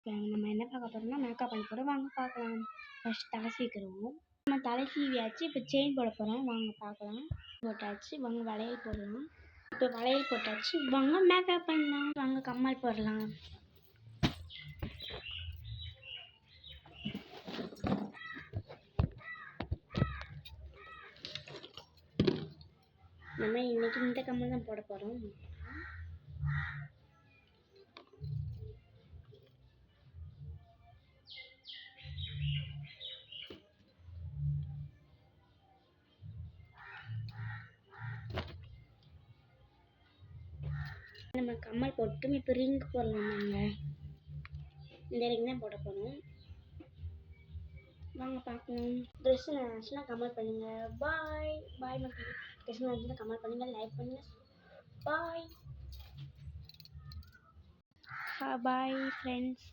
நம்ம என்ன பார்க்க போறோம்னா மேக்கப் பண்ண போகிறோம். வாங்க பார்க்கலாம். ஃபர்ஸ்ட் தலை சீக்கிரம் நம்ம தலை சீவியாச்சு. இப்போ செயின் போட போகிறோம். வாங்க பார்க்கலாம். போட்டாச்சு. வாங்க வளையல் போடலாம். இப்போ வளையல் போட்டாச்சு. வாங்க மேக்கப் பண்ணலாம். வாங்க கம்மல் போடலாம். நம்ம இன்னைக்கு இந்த கம்மல் தான் போட போகிறோம். நம்ம கம்மல் போட்டு இப்போ ரிங் போடலாம். நாங்கள் இந்த ரிங் தான் போட போகிறோம். வாங்க பார்க்கலாம். ட்ரெஸ் நினச்சுன்னா கமெண்ட் பண்ணுங்கள். பாய் பாய் மக்கள். ட்ரெஸ் நினச்சுன்னா கமெண்ட் பண்ணுங்கள், லைக் பண்ணுங்கள். பாய் பாய் ஃப்ரெண்ட்ஸ்.